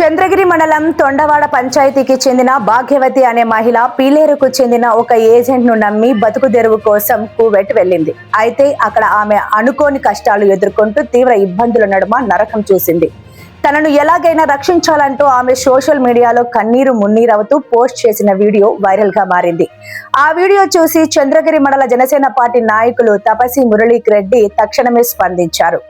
చంద్రగిరి మండలం తొండవాడ పంచాయతీకి చెందిన భాగ్యవతి అనే మహిళ పీలేరుకు చెందిన ఒక ఏజెంట్ ను నమ్మి బతుకు తెరువు కోసం కువైట్ వెళ్ళింది. అయితే అక్కడ ఆమె అనుకోని కష్టాలు ఎదుర్కొంటూ తీవ్ర ఇబ్బందుల నడుమ నరకం చూసింది. తనను ఎలాగైనా రక్షించాలంటూ ఆమె సోషల్ మీడియాలో కన్నీరు మున్నీరవుతూ పోస్ట్ చేసిన వీడియో వైరల్ గా మారింది. ఆ వీడియో చూసి చంద్రగిరి మండల జనసేన పార్టీ నాయకులు తపసి మురళీరెడ్డి తక్షణమే స్పందించారు.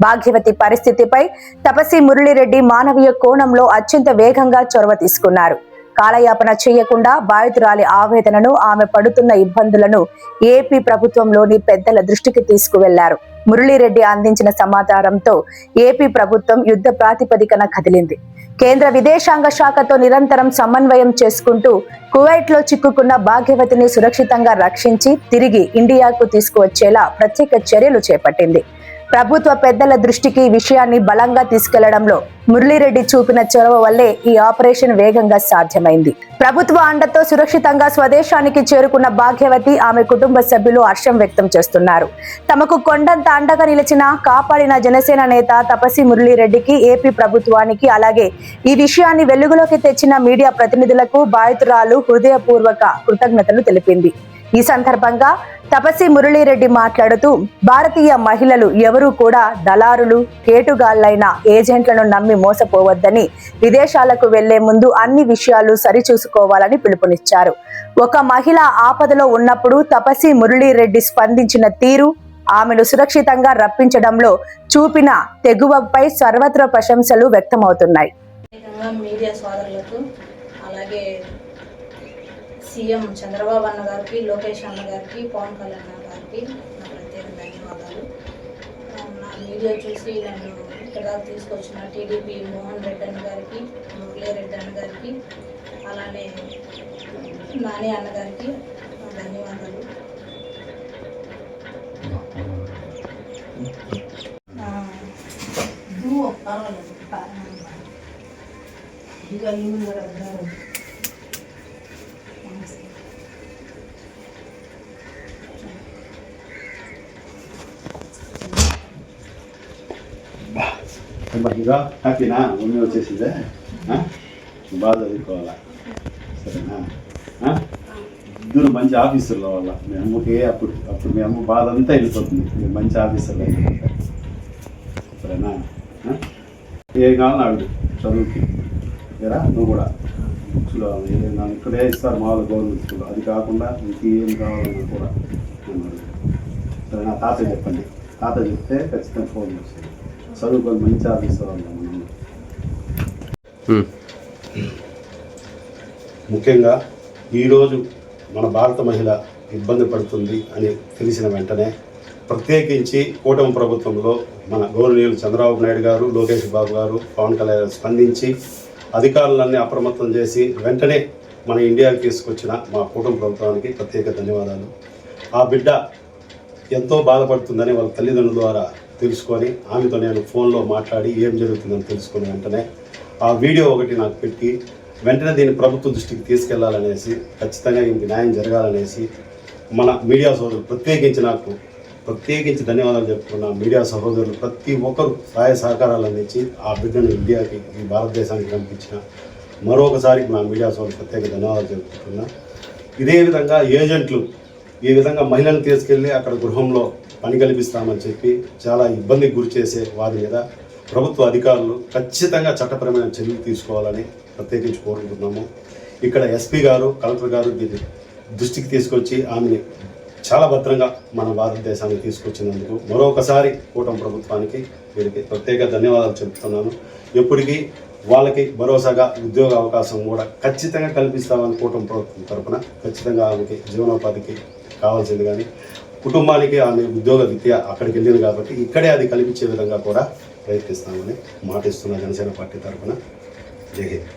భాగ్యవతి పరిస్థితిపై తపసి మురళీరెడ్డి మానవీయ కోణంలో అత్యంత వేగంగా చొరవ తీసుకున్నారు. కాలయాపన చేయకుండా బాధితురాలి ఆవేదనను, ఆమె పడుతున్న ఇబ్బందులను ఏపీ ప్రభుత్వంలోని పెద్దల దృష్టికి తీసుకువెళ్లారు. మురళీరెడ్డి అందించిన సమాచారంతో ఏపీ ప్రభుత్వం యుద్ధ ప్రాతిపదికన కదిలింది. కేంద్ర విదేశాంగ శాఖతో నిరంతరం సమన్వయం చేసుకుంటూ కువైట్ లో చిక్కుకున్న భాగ్యవతిని సురక్షితంగా రక్షించి తిరిగి ఇండియాకు తీసుకువచ్చేలా ప్రత్యేక చర్యలు చేపట్టింది. ప్రభుత్వ పెద్దల దృష్టికి విషయాన్ని బలంగా తీసుకెళ్లడంలో మురళీరెడ్డి చూపిన చొరవ వల్లే ఈ ఆపరేషన్ వేగంగా సాధ్యమైంది. ప్రభుత్వ అండతో సురక్షితంగా స్వదేశానికి చేరుకున్న భాగ్యవతి, ఆమె కుటుంబ సభ్యులు హర్షం వ్యక్తం చేస్తున్నారు. తమకు కొండంత అండగా నిలిచిన, కాపాడిన జనసేన నేత తపసి మురళీరెడ్డికి, ఏపీ ప్రభుత్వానికి, అలాగే ఈ విషయాన్ని వెలుగులోకి తెచ్చిన మీడియా ప్రతినిధులకు బాధితురాలు హృదయపూర్వక కృతజ్ఞతలు తెలిపింది. ఈ సందర్భంగా తపసి మురళీరెడ్డి మాట్లాడుతూ, భారతీయ మహిళలు ఎవరూ కూడా దళారులు, కేటుగాళ్లైన ఏజెంట్లను నమ్మి మోసపోవద్దని, విదేశాలకు వెళ్లే ముందు అన్ని విషయాలు సరిచూసుకోవాలని పిలుపునిచ్చారు. ఒక మహిళ ఆపదలో ఉన్నప్పుడు తపసి మురళీరెడ్డి స్పందించిన తీరు, ఆమెను సురక్షితంగా రప్పించడంలో చూపిన తెగువపై సర్వత్రా ప్రశంసలు వ్యక్తమవుతున్నాయి. మీడియా సోదరులకు, అలాగే సీఎం చంద్రబాబు అన్న గారికి, లోకేష్ అన్న గారికి, పవన్ కళ్యాణ్ అన్న గారికి నా ప్రత్యేక ధన్యవాదాలు. నా వీడియో చూసి నన్ను ఇక్కడ తీసుకొచ్చిన టీడీపీ మోహన్ రెడ్డి అన్న గారికి, మురళీరెడ్డి అన్న గారికి, అలానే నాని అన్న గారికి ధన్యవాదాలు. హ్యాపీనా? మమ్మీ వచ్చేసిందే, బాగా చదువుకోవాలా, సరేనా? ఇద్దరు మంచి ఆఫీసర్లు వాళ్ళ మీ అమ్మకి అప్పుడు మీ అమ్మ బాధ అంతా వెళ్ళిపోతుంది. మీరు మంచి ఆఫీసర్లు అయిపోతారు, సరేనా? ఏం కావాలని అడుగు చదువుకి, సరేనా? నువ్వు కూడా బుక్స్లో ఏదైనా ఇక్కడే ఇస్తారు మామూలు గవర్నమెంట్ స్కూల్, అది కాకుండా మీకు ఏం కావాలన్నా కూడా నేను అడుగు, సరేనా? తాత చెప్పండి, తాత చెప్తే ఖచ్చితంగా ఫోన్ చేస్తాను. చదువుకొని మంచి ఆఫీసర్ వాళ్ళం. ముఖ్యంగా ఈరోజు మన భారత మహిళ ఇబ్బంది పడుతుంది అని తెలిసిన వెంటనే ప్రత్యేకించి కూటమి ప్రభుత్వంలో మన గౌరవనీయులు చంద్రబాబు నాయుడు గారు, లోకేష్ బాబు గారు, పవన్ కళ్యాణ్ స్పందించి అధికారులన్నీ అప్రమత్తం చేసి వెంటనే మన ఇండియాకి తీసుకొచ్చిన మా కూటమి ప్రభుత్వానికి ప్రత్యేక ధన్యవాదాలు. ఆ బిడ్డ ఎంతో బాధపడుతుందని వాళ్ళ తల్లిదండ్రుల ద్వారా తెలుసుకొని ఆమెతో నేను ఫోన్లో మాట్లాడి ఏం జరుగుతుందని తెలుసుకుని వెంటనే ఆ వీడియో ఒకటి నాకు పెట్టి వెంటనే దీన్ని ప్రభుత్వ దృష్టికి తీసుకెళ్లాలనేసి, ఖచ్చితంగా ఇంక న్యాయం జరగాలనేసి మన మీడియా సోదరులు ప్రత్యేకించి ధన్యవాదాలు చెప్పుకున్న మీడియా సహోదరులు ప్రతి ఒక్కరు సహాయ సహకారాలు అందించి ఆ బిడ్డను ఇండియాకి, ఈ భారతదేశానికి పంపించిన మరొకసారి నా మీడియా సోదరులు ప్రత్యేక ధన్యవాదాలు చెప్పుకుంటున్నా. ఇదే విధంగా ఏజెంట్లు ఈ విధంగా మహిళలను తీసుకెళ్ళి అక్కడ గృహంలో పని కల్పిస్తామని చెప్పి చాలా ఇబ్బందికి గురి చేసే వారి మీద ప్రభుత్వ అధికారులు ఖచ్చితంగా చట్టపరమైన చర్యలు తీసుకోవాలని ప్రత్యేకించి కోరుకుంటున్నాము. ఇక్కడ ఎస్పీ గారు, కలెక్టర్ గారు దీన్ని దృష్టికి తీసుకొచ్చి ఆమెని చాలా భద్రంగా మన భారతదేశానికి తీసుకొచ్చినందుకు మరొకసారి కూటమి ప్రభుత్వానికి వీరికి ప్రత్యేక ధన్యవాదాలు చెబుతున్నాను. ఎప్పటికీ వాళ్ళకి భరోసాగా ఉద్యోగ అవకాశం కూడా ఖచ్చితంగా కల్పిస్తామని కూటమి ప్రభుత్వం తరఫున ఖచ్చితంగా ఆమెకి జీవనోపాధికి కావాల్సింది, కానీ కుటుంబానికి ఆమె ఉద్యోగ విద్య అక్కడికి వెళ్ళింది కాబట్టి ఇక్కడే అది కల్పించే విధంగా కూడా ప్రయత్నిస్తామని మాటిస్తున్న జనసేన పార్టీ తరఫున. జై హింద్.